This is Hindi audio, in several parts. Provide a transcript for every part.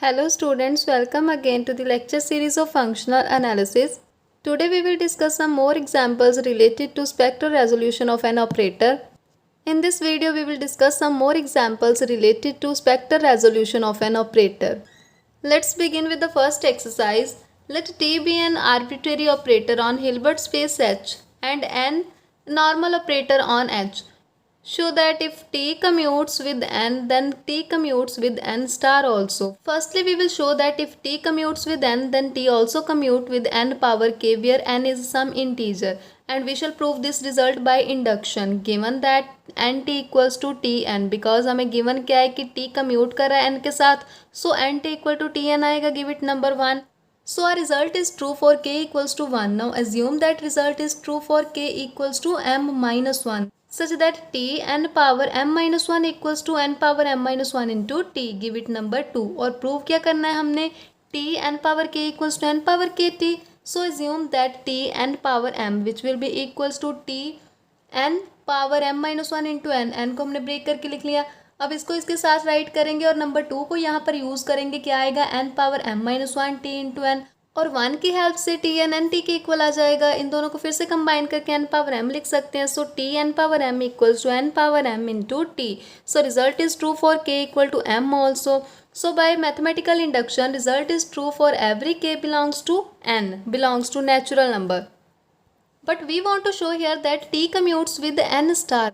Hello students, welcome again to the lecture series of functional analysis. Today we will discuss some more examples related to spectral resolution of an operator. In this video we will discuss some more examples related to spectral resolution of an operator. Let's begin with the first exercise. Let T be an arbitrary operator on Hilbert space H and n normal operator on H. Show that if T commutes with n, then T commutes with n star also. Firstly, we will show that if T commutes with n, then T also commute with n power k, where n is some integer. And we shall prove this result by induction. Given that nt equals to tn, because हमें given क्या है कि T commute कर रहा है n के साथ, so nt equal to tn आएगा. Give it number 1. So our result is true for k equals to 1. Now assume that result is true for k equals to m minus 1. Such that t n power m minus 1 equals to n power m minus 1 into t. Give it number 2. और prove क्या करना है हमने, t n power k equals to n power kt. So assume that t n power m which will be equals to t n power m minus 1 into n को हमने ब्रेक करके लिख लिया. अब इसको इसके साथ राइट करेंगे और नंबर 2 को यहाँ पर यूज़ करेंगे. क्या आएगा, n power m minus 1 t into N, और 1 की हेल्प से टी एन एन टी के इक्वल आ जाएगा. इन दोनों को फिर से कंबाइन करके n पावर m लिख सकते हैं. So T N power m equals to n power m into T. So result is true for k equal to m also. So by mathematical induction, result is true for every k belongs to n, belongs to natural number. But we want to show here that t commutes with n star,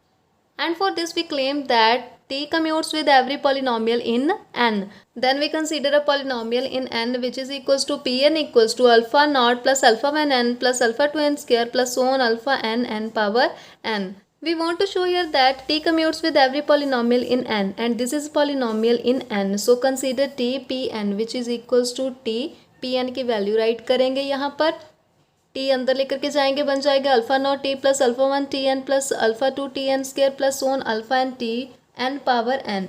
and for this we claim that t commutes with every polynomial in n. Then we consider a polynomial in n which is equals to Pn equals to alpha naught plus alpha n plus alpha 2n square plus so on alpha n power n. We want to show here that t commutes with every polynomial in n, and this is polynomial in n. So consider t Pn which is equals to t. Pn की वैल्यू राइट करेंगे यहाँ पर. टी अंदर लेकर के जाएंगे, बन जाएगा alpha not T plus alpha 1 T N plus alpha 2 T N square plus on alpha N T N power N.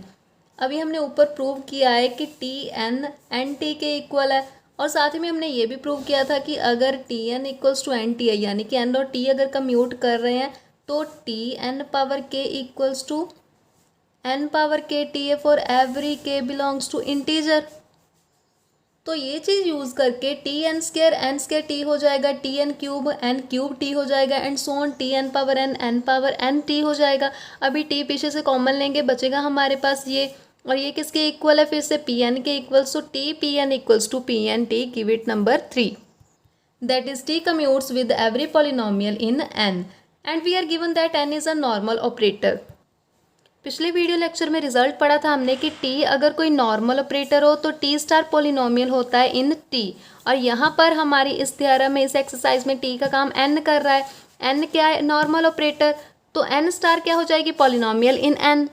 अभी हमने ऊपर प्रूव किया है कि टी एन एन टी के इक्वल है, और साथ ही में हमने ये भी प्रूव किया था कि अगर T N equals to N T है, यानी कि एन और टी अगर कम्यूट कर रहे हैं, तो T N power K equals to N power K T है for every K belongs to integer. तो ये चीज़ यूज़ करके टी एन स्केयर टी हो जाएगा, टी एन क्यूब टी हो जाएगा, and so on T N power N T हो जाएगा. अभी टी पीछे से कॉमन लेंगे, बचेगा हमारे पास ये, और ये किसके इक्वल है, फिर से पी एन के equal. So T P N equals to P N T. Give it number 3. That is T commutes with every polynomial in N, and we are given that N is a normal operator. पिछले वीडियो लेक्चर में रिजल्ट पढ़ा था हमने कि टी अगर कोई नॉर्मल ऑपरेटर हो तो टी स्टार पॉलिनोमियल होता है इन टी, और यहाँ पर हमारी इस थ्योरम में, इस एक्सरसाइज में टी का काम एन कर रहा है. एन क्या है, नॉर्मल ऑपरेटर, तो एन स्टार क्या हो जाएगी, polynomial in N.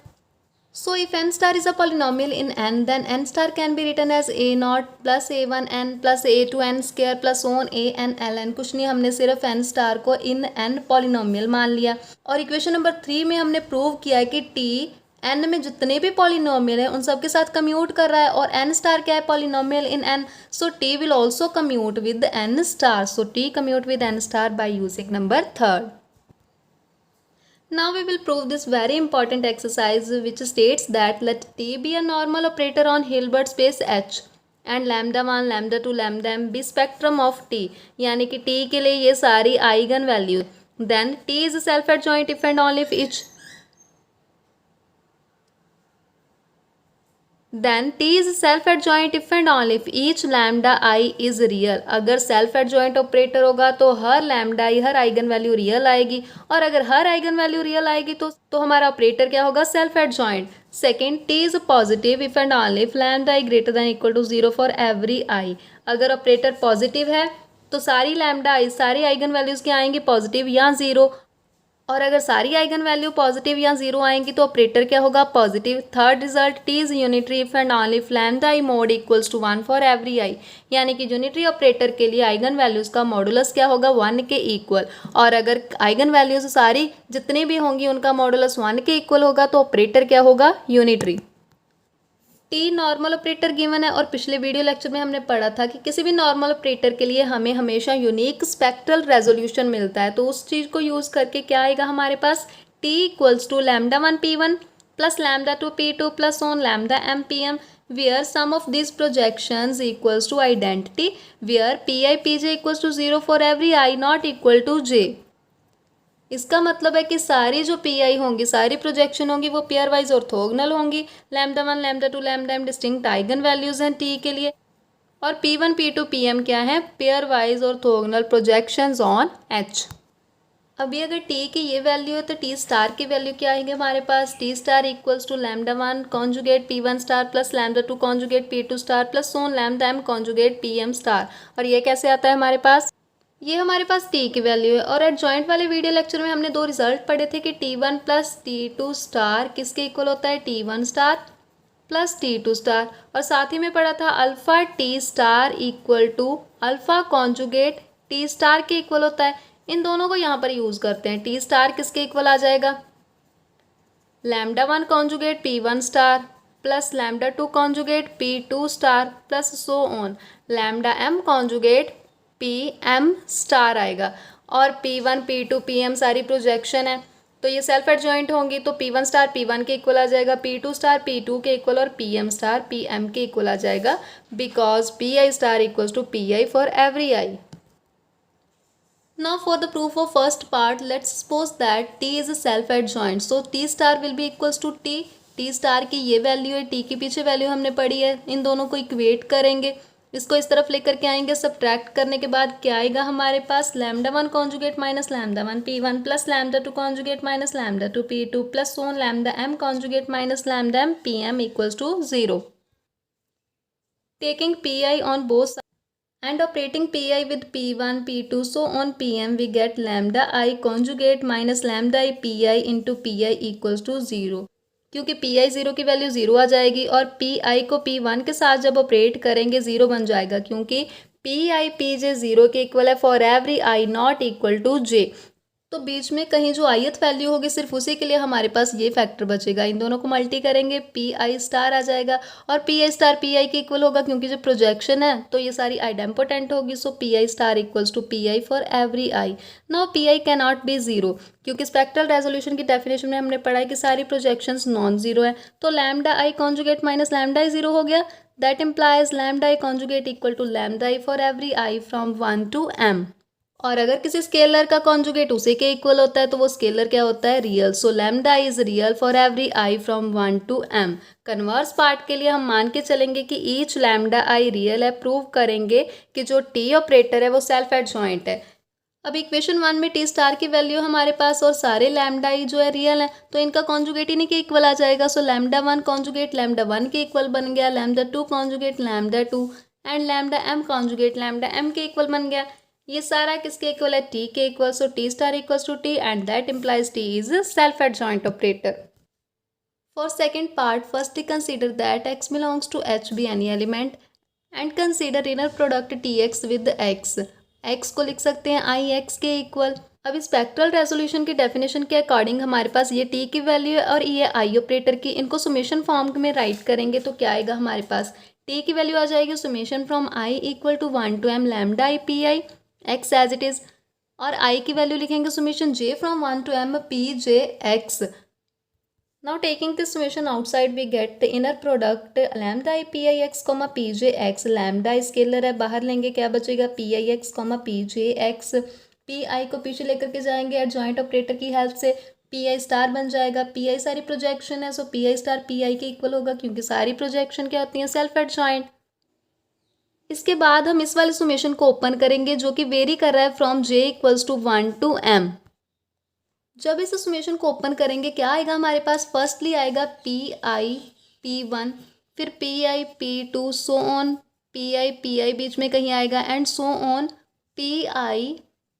So if N star is a polynomial in N, then N star can be written as A not plus A one N plus A two N square plus on A N L N. कुछ नहीं, हमने सिर्फ एन स्टार को इन एन पॉलिनोमियल मान लिया. और इक्वेशन नंबर 3 में हमने प्रूव किया है कि टी एन में जितने भी पॉलिनोमियल हैं उन सब के साथ कम्यूट कर रहा है, और एन स्टार क्या है, polynomial in N. So T will also commute with N star. So T commute with N star by using number 3rd. Now we will prove this very important exercise which states that let T be a normal operator on Hilbert space H and lambda 1, lambda 2, lambda m be spectrum of T. यानी कि T के लिए ये सारी eigen value. Then T is self adjoint if and only if each. Then T is self adjoint if and only if each lambda I is real. अगर self adjoint ऑपरेटर होगा तो हर लैम्डा आई, हर आइगन वैल्यू रियल आएगी, और अगर हर आइगन वैल्यू रियल आएगी तो हमारा ऑपरेटर क्या होगा, self adjoint. Second, T is positive if and only if lambda i greater than equal to 0 for every i. अगर ऑपरेटर पॉजिटिव है तो सारी लैम्डा आई, सारी आइगन वैल्यूज क्या आएंगी, पॉजिटिव या 0, और अगर सारी आइगन वैल्यू पॉजिटिव या 0 आएंगी तो ऑपरेटर क्या होगा, positive. Third result, T is unitary if and only if lambda i mod equals to 1 for every i. यानी कि यूनिटरी ऑपरेटर के लिए आइगन वैल्यूज का मॉडुलस क्या होगा, 1 के इक्वल, और अगर आइगन वैल्यूज सारी जितनी भी होंगी उनका मॉडुलस 1 के इक्वल होगा तो ऑपरेटर क्या होगा, unitary. T normal operator given है, और पिछले वीडियो लेक्चर में हमने पढ़ा था कि किसी भी नॉर्मल ऑपरेटर के लिए हमें हमेशा यूनिक स्पेक्ट्रल रेजोल्यूशन मिलता है. तो उस चीज़ को यूज़ करके क्या आएगा हमारे पास, T equals to lambda 1 P 1 plus lambda 2 P 2 plus on lambda m P m. where sum of these projections equals to identity, where pi pj equals to 0 for every I not equal to j। इसका मतलब है कि सारी जो पी आई होंगी, सारी प्रोजेक्शन होंगी, वो पेयर वाइज ऑर्थोगोनल होंगी। Lambda 1 lambda 2 lambda m distinct eigen values हैं टी के लिए, और P1 P2 Pm क्या है, pair wise orthogonal projections on H। अभी अगर टी की ये वैल्यू है तो टी स्टार की वैल्यू क्या आएगी हमारे पास, T star equals to lambda 1 conjugate P1 star plus lambda 2 conjugate P2 star plus so on lambda m conjugate Pm star. और ये कैसे आता है हमारे पास, ये हमारे पास टी की वैल्यू है। और एडजॉइंट वाले वीडियो लेक्चर में हमने दो रिजल्ट पढ़े थे कि T1 प्लस T2 स्टार किसके इक्वल होता है, T1 star plus T2 star, और साथ ही में पढ़ा था alpha T star equal to alpha conjugate T star के इक्वल होता है। इन दोनों को यहाँ पर यूज करते हैं। टी स्टार किसके इक्वल आ जाएगा, lambda 1 conjugate P1 star plus lambda 2 conjugate P2 star plus so on lambda m conjugate Pm star आएगा। और P1 P2 Pm सारी प्रोजेक्शन है तो ये सेल्फ एडजॉइंट होंगी, तो P1 स्टार P1 के इक्वल आ जाएगा, P2 स्टार P2 के इक्वल और Pm स्टार Pm के इक्वल आ जाएगा, because Pi star equals to Pi for every I। Now for the proof of first part, let's suppose that T is a self adjoint, so T star will be equals to T। T star की ये वैल्यू है, T की पीछे वैल्यू हमने पढ़ी है, इन दोनों को इक्वेट करेंगे, इसको इस तरफ लेकर के आएंगे, सब्ट्रैक्ट करने के बाद क्या आएगा हमारे पास, lambda 1 conjugate minus lambda 1 P1 plus lambda 2 conjugate minus lambda 2 P2 plus so on lambda m conjugate minus lambda m Pm equals to 0। Taking Pi on both and operating Pi with P1 P2 so on Pm, we get lambda I conjugate minus lambda I Pi into Pi equals to 0। क्योंकि Pi 0 की वैल्यू 0 आ जाएगी और Pi को P1 के साथ जब ऑपरेट करेंगे 0 बन जाएगा, क्योंकि Pi Pj 0 के इक्वल है for every I not equal to j। तो बीच में कहीं जो ith वैल्यू होगी सिर्फ उसी के लिए हमारे पास ये फैक्टर बचेगा। इन दोनों को मल्टी करेंगे, Pi स्टार आ जाएगा और Pi स्टार Pi के इक्वल होगा, क्योंकि जो प्रोजेक्शन है तो ये सारी आइडेम्पोटेंट होगी। So Pi star equals to Pi for every I। Now Pi can not be zero, क्योंकि स्पेक्ट्रल रेजोल्यूशन की डेफिनेशन में हमने पढ़ा है कि सारी प्रोजेक्शंस नॉन जीरो है। तो lambda I conjugate minus lambda I 0 हो गया, that implies lambda I conjugate equal to lambda I for every I from 1 to m। और अगर किसी स्केलर का कॉन्जुगेट उसी के इक्वल होता है तो वो स्केलर क्या होता है, real. So lambda is real for every I from 1 to m। Converse part के लिए हम मान के चलेंगे कि ईच लैम्डा I रियल है, प्रूव करेंगे कि जो टी ऑपरेटर है वो सेल्फ एडजॉइंट है। अब इक्वेशन 1 में टी स्टार की वैल्यू हमारे पास और सारे लैम्डा I जो है रियल है, तो इनका कॉन्जुगेट इन्हीं के इक्वल आ जाएगा। सो लैम्डा 1 कॉन्जुगेट लैम्डा 1 के इक्वल बन गया, lambda 2 conjugate lambda 2 and lambda m conjugate lambda m के इक्वल बन गया। ये सारा किसके इक्वल है, टी के equal. So T star equals to T and that implies T is self adjoint operator. For second part, firstly consider that x belongs to H be any element and consider inner product Tx with x। x को लिख सकते हैं I x के इक्वल। अब स्पेक्ट्रल रेजोल्यूशन की डेफिनेशन के अकॉर्डिंग हमारे पास ये t की वैल्यू है और ये I ऑपरेटर की, इनको सुमेशन फॉर्म में राइट करेंगे तो क्या आएगा हमारे पास, t की वैल्यू आ जाएगी summation from I equal to 1 to m lambda I Pi x as it is, और I की वैल्यू लिखेंगे summation j from 1 to m Pj x। Now taking this summation outside we get the inner product lambda I Pi x comma Pj x। Lambda scalar है, बाहर लेंगे क्या बचेगा, Pi x comma Pj x। Pi को पीछे लेकर के जाएंगे एडजॉइंट ऑपरेटर की हेल्प से, Pi स्टार बन जाएगा। Pi सारी प्रोजेक्शन है, सो Pi स्टार Pi के इक्वल होगा, क्योंकि सारी प्रोजेक्शन क्या होती है, सेल्फ एडजॉइंट। इसके बाद हम इस वाले सुमेशन को ओपन करेंगे जो कि वेरी कर रहा है from j equals to 1 to m। जब इस सुमेशन को ओपन करेंगे क्या आएगा हमारे पास, फर्स्टली आएगा Pi P1, फिर Pi P2 so on, Pi बीच में कहीं आएगा and so on Pi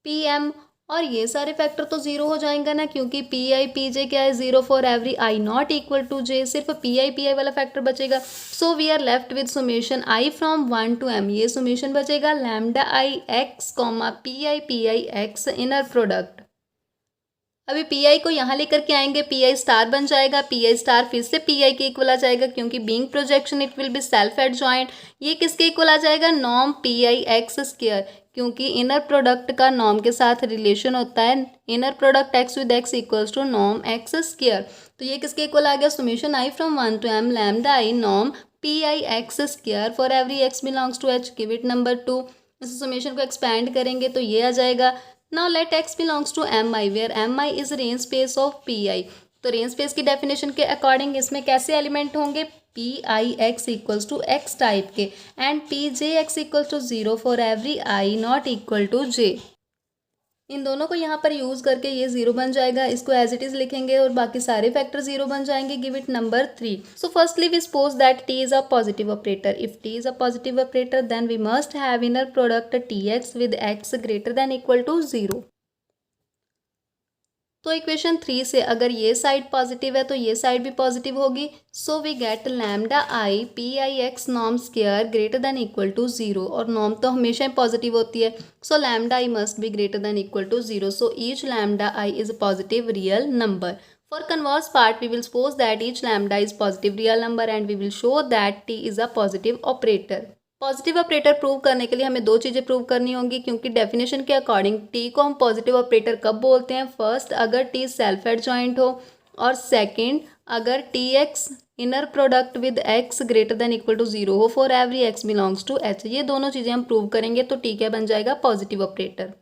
Pm। और ये सारे फैक्टर तो जीरो हो जाएंगे ना, क्योंकि Pi Pj क्या है, zero for every I not equal to j। सिर्फ Pi वाला फैक्टर बचेगा। So we are left with summation I from 1 to m। ये सुमेशन बचेगा lambda I x comma Pi x inner product. अभी Pi को यहाँ लेकर के आएंगे, Pi स्टार बन जाएगा, Pi स्टार फिर से Pi के इक्वल आ जाएगा, क्योंकि being projection it will be self adjoint. ये किसके इक्वल आ जाएगा, नॉर्म Pi x स्क्वायर, क्योंकि इनर प्रोडक्ट का नॉर्म के साथ रिलेशन होता है, inner product x with x equals to norm x square. तो ये किसके इक्वल आ गया, summation I from 1 to m lambda I norm P I X square for every X belongs to H, give it number 2। इस समेशन को एक्सपैंड करेंगे तो ये आ जाएगा। Now let x belongs to M i where M i is range space of P i. तो रेंज स्पेस की डेफिनेशन के अकॉर्डिंग इसमें कैसे एलिमेंट होंगे, P I x equals to x type के and P j x equals to 0 for every i not equal to j. इन दोनों को यहाँ पर यूज करके ये 0 बन जाएगा, इसको एज इट इज लिखेंगे और बाकी सारे फैक्टर 0 बन जाएंगे। Give it number 3। So firstly we suppose that t is a positive operator. If t is a positive operator then we must have inner product tx with x greater than equal to 0। तो इक्वेशन 3 से अगर ये साइड पॉजिटिव है तो ये साइड भी पॉजिटिव होगी। So we get lambda I P I X norm square greater than equal to 0, और नॉर्म तो हमेशा पॉजिटिव होती है। So lambda I must be greater than equal to 0। So each lambda I is a positive real number. For converse part, we will suppose that each lambda is positive real number and we will show that t is a positive operator. Positive operator prove करने के लिए हमें दो चीज़ें प्रूव करनी होंगी, क्योंकि डेफिनेशन के अकॉर्डिंग टी को हम पॉजिटिव ऑपरेटर कब बोलते हैं, फर्स्ट अगर टी सेल्फ एडजॉइंट हो, और सेकंड अगर T X inner product with X greater than equal to 0 हो for every X belongs to H. ये दोनों चीज़ें हम प्रूव करेंगे तो टी क्या बन जाएगा, पॉजिटिव ऑपरेटर।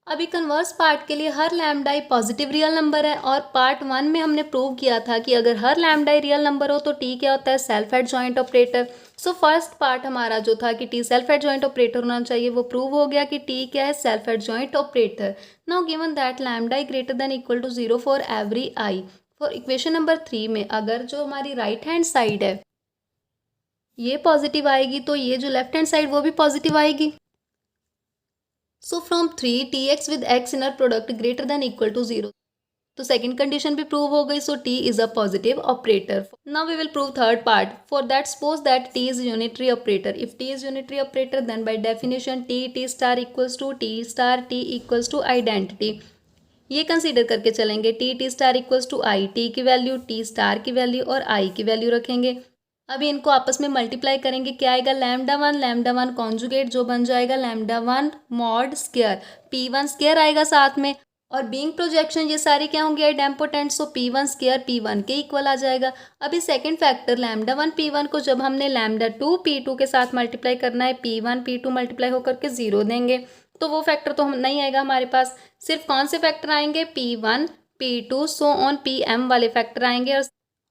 अभी कन्वर्स पार्ट के लिए हर लैम्डा पॉजिटिव रियल नंबर है, और पार्ट 1 में हमने प्रूव किया था कि अगर हर लैम्डा रियल नंबर हो तो टी क्या होता है, self adjoint operator. So first part हमारा जो था कि टी सेल्फ एडजॉइंट ऑपरेटर होना चाहिए, वो प्रूव हो गया कि टी क्या है, self adjoint operator. Now given that lambda greater than equal to 0 for every I. For equation number 3 में अगर जो हमारी राइट हैंड साइड है ये पॉजिटिव आएगी तो ये जो लेफ्ट हैंड साइड वो भी पॉजिटिव आएगी। So from 3 T x with x inner product greater than equal to 0, तो सेकंड कंडीशन भी प्रूव हो गई। So T is a positive operator. Now we will prove third part. For that suppose that T is unitary operator. If T is unitary operator then by definition T star equals to T star T equals to identity. ये कंसीडर करके चलेंगे, T star equals to I, T की वैल्यू, टी स्टार की वैल्यू और आई की वैल्यू रखेंगे। अभी इनको आपस में मल्टीप्लाई करेंगे, क्या आएगा, लैम्डा वन कॉन्जुगेट जो बन जाएगा lambda one mod square, P1 square आएगा साथ में, और बीइंग प्रोजेक्शन ये सारे क्या होंगे, आइडेम्पोटेंट। सो P1 स्क्वायर P1 के इक्वल आ जाएगा। अभी second factor lambda one P1 को जब हमने लैम्डा टू P2 के साथ मल्टीप्लाई करना है, P1 P2 मल्टीप्लाई होकर के 0 देंगे, तो वो फैक्टर तो हम नहीं आएगा हमारे पास। सिर्फ कौन से फैक्टर आएंगे, P1 P2 so on PM वाले फैक्टर आएंगे,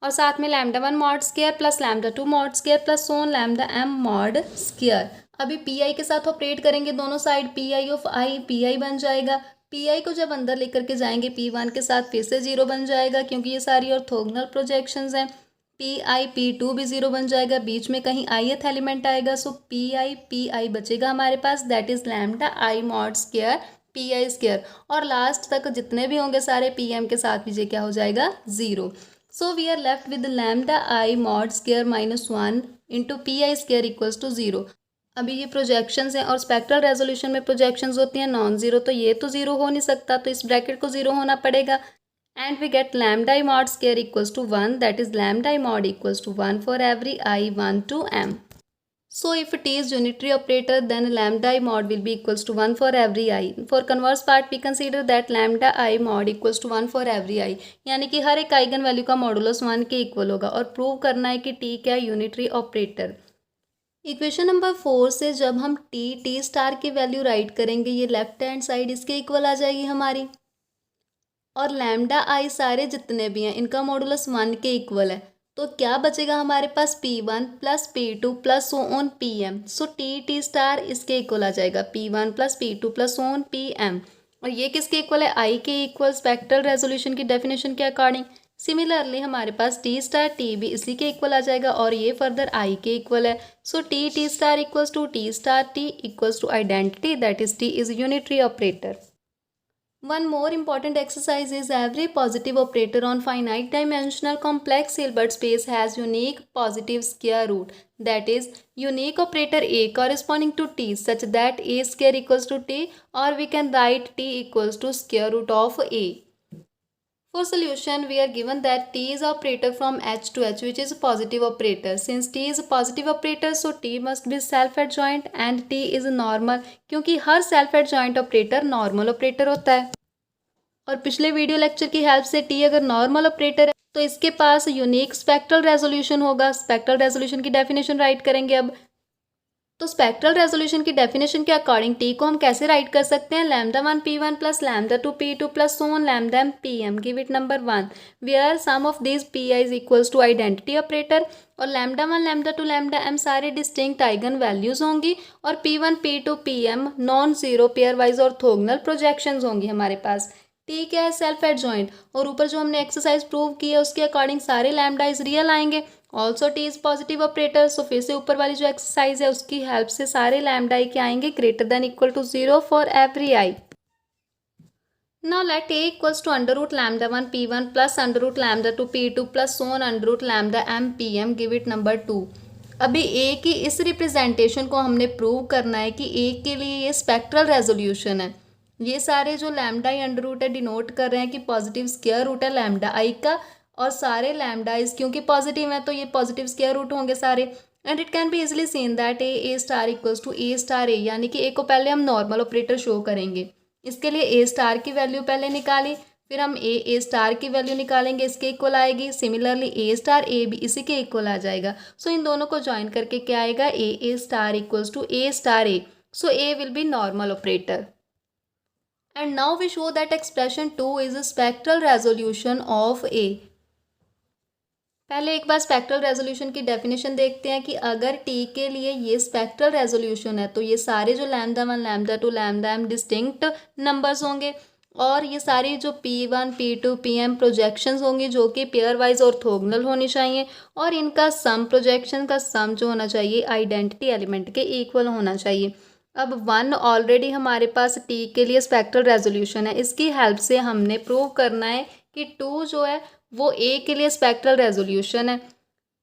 और साथ में lambda one mod square plus lambda two mod square plus so on lambda M mod square. अभी पी आई के साथ ऑपरेट करेंगे दोनों side, P I of I P I बन जाएगा। पी आई को जब अंदर लेकर के जाएंगे P1 के साथ फिर से 0 बन जाएगा, क्योंकि ये सारी ऑर्थोगोनल प्रोजेक्शंस हैं। P P2 भी 0 बन जाएगा, बीच में कहीं ith एलिमेंट आएगा। सो P I बचेगा हमारे पास, that is lambda i mod square P I square, और लास्ट तक जितने भी होंगे सारे PM के साथ भी क्या हो जाएगा, 0। So we are left with lambda I mod square minus 1 into Pi square equals to 0। अभी ये प्रोजेक्शंस हैं और स्पेक्ट्रल रेजोल्यूशन में प्रोजेक्शंस होती हैं नॉन जीरो, तो ये तो 0 हो नहीं सकता, तो इस ब्रैकेट को 0 होना पड़ेगा। And we get lambda I mod square equals to 1, that is lambda I mod equals to 1 for every I 1 to m। So if t is unitary operator then lambda I mod will be equals to 1 for every I। For converse part we consider that lambda I mod equals to 1 for every I, यानी कि हर एक आइगन वैल्यू का मॉडुलस 1 के इक्वल होगा, और प्रूव करना है कि t क्या है, यूनिटरी ऑपरेटर। इक्वेशन नंबर 4 से जब हम t स्टार की वैल्यू राइट करेंगे, ये लेफ्ट हैंड साइड इसके इक्वल आ जाएगी हमारी, और लैम्डा I सारे जितने भी हैं इनका मॉडुलस 1 के इक्वल है, तो क्या बचेगा हमारे पास, P1 plus P2 plus so on PM। So T star इसके इक्वल आ जाएगा, P1 plus P2 plus so on PM, और ये किसके इक्वल है, I के इक्वल स्पेक्ट्रल रेजोल्यूशन की डेफिनेशन के अकॉर्डिंग। सिमिलरली हमारे पास T स्टार T भी इसी के इक्वल आ जाएगा, और ये फर्दर I के इक्वल है। So T star equals to T star T equals to identity, that is T is unitary operator. One more important exercise is every positive operator on finite dimensional complex Hilbert space has unique positive square root, that is unique operator A corresponding to T such that A square equals to T, or we can write T equals to square root of A. For solution we are given that T is operator from H to H which is a positive operator. Since T is a positive operator so T must be self adjoint and T is normal, क्योंकि हर self adjoint operator normal operator होता है, और पिछले वीडियो लेक्चर की हेल्प से T अगर नॉर्मल ऑपरेटर है तो इसके पास यूनिक स्पेक्ट्रल रेजोल्यूशन होगा। स्पेक्ट्रल रेजोल्यूशन की डेफिनेशन राइट करेंगे अब। तो स्पेक्ट्रल रेजोल्यूशन की डेफिनेशन के अकॉर्डिंग टी को हम कैसे राइट कर सकते हैं, λ1 p1 plus λ2 p2 plus so on λm pm, give it number 1 where sum of this pi is equals to identity operator और λ1 λ2 λm सारे डिस्टिंक्ट आइगन वैल्यूज होंगी और p1 p2 pm non zero pair wise orthogonal projections होंगी हमारे पास। टी क्या है, सेल्फ एडजॉइंट, और ऊपर जो हमने एक्सरसाइज प्रूव की है उसके अकॉर्डिंग सारे लैम्डा इज रियल आएंगे। Also T is positive operator, so फिर से ऊपर वाली जो एक्सरसाइज है उसकी हेल्प से सारे लैम्डा आई के आएंगे greater than equal to 0 for every i. Now let A equals to under root λ1 p1 plus under root λ2 p2 plus so on under root λm pm, give it number 2। अभी ए की इस रिप्रेजेंटेशन को हमने प्रूव करना है कि ए के लिए ये स्पेक्ट्रल रेजोल्यूशन है। ये सारे जो लैम्डा आई अंडर रूट है डिनोट कर रहे हैं कि पॉजिटिव स्क्वायर रूट है लैम्डा आई का, और सारे लैम्डा आइज क्योंकि पॉजिटिव है तो ये पॉजिटिव स्क्वायर रूट होंगे सारे। And it can be easily seen that A star equals to A star A, यानी कि ए को पहले हम नॉर्मल ऑपरेटर शो करेंगे। इसके लिए ए स्टार की वैल्यू पहले निकाली, फिर हम ए स्टार की वैल्यू निकालेंगे, इसके इक्वल आएगी। सिमिलरली ए स्टार ए भी इसी के इक्वल आ जाएगा। सो इन दोनों को ज्वाइन करके क्या आएगा, A star equals to A star A. So A will be normal operator. And now we show that expression 2 is a spectral resolution of A। पहले एक बार स्पेक्ट्रल रेजोल्यूशन की डेफिनेशन देखते हैं कि अगर T के लिए ये स्पेक्ट्रल रेजोल्यूशन है तो ये सारे जो λ1 λ2 λm डिस्टिंक्ट नंबर्स होंगे और ये सारी जो p1 p2 pm प्रोजेक्शंस होंगी जो कि पेयर वाइज ऑर्थोगोनल होनी चाहिए और इनका सम प्रोजेक्शन का सम जो होना चाहिए आइडेंटिटी एलिमेंट के इक्वल होना चाहिए। अब 1 ऑलरेडी हमारे पास टी के लिए स्पेक्ट्रल रेजोल्यूशन है, इसकी हेल्प से हमने प्रूव करना है कि 2 जो है वो ए के लिए स्पेक्ट्रल रेजोल्यूशन है।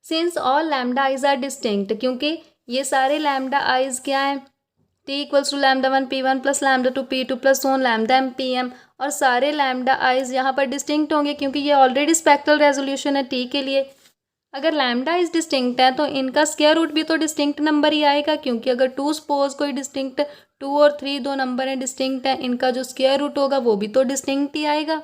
Since all lambda i's are distinct, क्योंकि ये सारे लैम्डा आइज क्या हैं, T equals to λ1 p1 plus λ2 p2 plus so on λm pm, और सारे लैम्डा आइज यहाँ पर डिस्टिंक्ट होंगे क्योंकि ये ऑलरेडी स्पेक्ट्रल रेजोल्यूशन है टी के लिए। अगर लैम्डा इज डिस्टिंक्ट है तो इनका स्क्वायर रूट भी तो डिस्टिंक्ट नंबर ही आएगा, क्योंकि अगर 2 सपोज कोई डिस्टिंक्ट 2 और 3 दो नंबर हैं डिस्टिंक्ट है, इनका जो स्क्वायर रूट होगा वो भी तो डिस्टिंक्ट ही आएगा।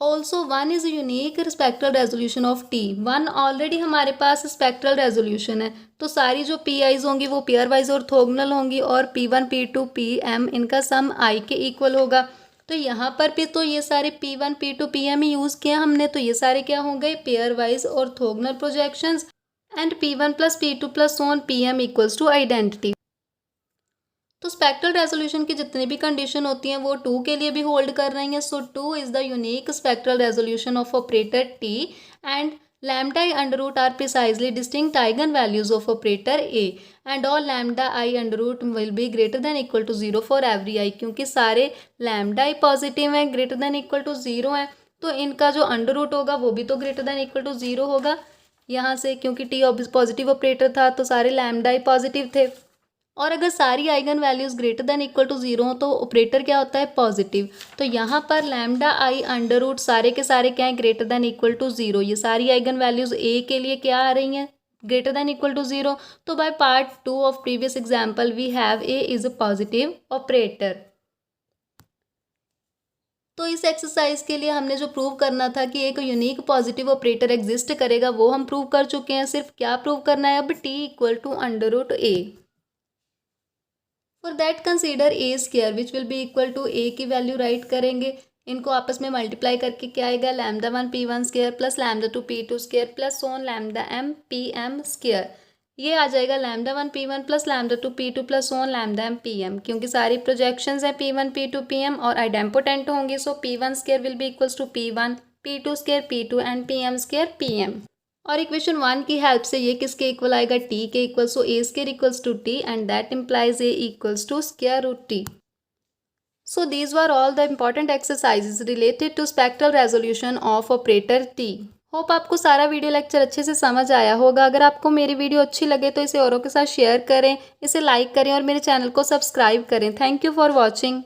Also 1 is unique spectral resolution of T. 1 already हमारे पास स्पेक्ट्रल रेजोल्यूशन है तो सारी जो पी आईज होंगी वो पेयर वाइज ऑर्थोगोनल होंगी और p1 p2 pm इनका सम आई के इक्वल होगा। तो यहाँ पर भी तो ये सारे p1 p2 pm ही यूज़ किया हमने, तो ये सारे क्या होंगे, pairwise orthogonal projections and p1 plus p2 plus so on pm equals to identity. तो स्पेक्ट्रल रेजोल्यूशन की जितनी भी कंडीशन होती हैं वो 2 के लिए भी होल्ड कर रही हैं। सो 2 is the unique spectral resolution of operator T and lambda I under root are precisely distinct eigenvalues of operator A and all lambda I under root will be greater than equal to 0 for every I, क्योंकि सारे lambda I पॉजिटिव हैं greater than equal to 0 हैं तो इनका जो अंडर रूट होगा वो भी तो greater than equal to 0 होगा यहाँ से, क्योंकि T पॉजिटिव ऑपरेटर था तो सारे lambda I पॉजिटिव थे। और अगर सारी eigen values greater than equal to 0 हो तो ऑपरेटर क्या होता है, पॉजिटिव। तो यहाँ पर लैम्डा आई अंडर रूट सारे के सारे क्या है, ग्रेटर देन इक्वल टू 0। ये सारी आइगन वैल्यूज़ ए के लिए क्या आ रही हैं, ग्रेटर देन इक्वल टू 0। तो by part 2 of previous example we have A is a positive operator. तो इस एक्सरसाइज के लिए हमने जो प्रूव करना था कि एक यूनिक पॉजिटिव ऑपरेटर एग्जिस्ट करेगा वो हम प्रूव कर चुके हैं। सिर्फ क्या प्रूव करना है अब, T equal to under root A. For that consider A square which will be equal to A की वैल्यू राइट करेंगे, इनको आपस में मल्टीप्लाई करके क्या आएगा, λ1 p1 square plus λ2 p2 square plus so on λm pm square. ये आ जाएगा λ1 p1 plus λ2 p2 plus so on λm pm, क्योंकि सारी प्रोजेक्शंस हैं p1 p2 pm और आइडेम्पोटेंट होंगे। So p1 square will be equals to p1 p2 square p2 and pm square pm। और इक्वेशन 1 की हेल्प से ये किसके इक्वल आएगा, टी के equal. So A square equals to T and that implies A equals to square root T. So these were all the important exercises related to spectral resolution of operator T. Hope आपको सारा वीडियो लेक्चर अच्छे से समझ आया होगा। अगर आपको मेरी वीडियो अच्छी लगे तो इसे औरों के साथ शेयर करें, इसे लाइक करें और मेरे चैनल को सब्सक्राइब करें। Thank you for watching.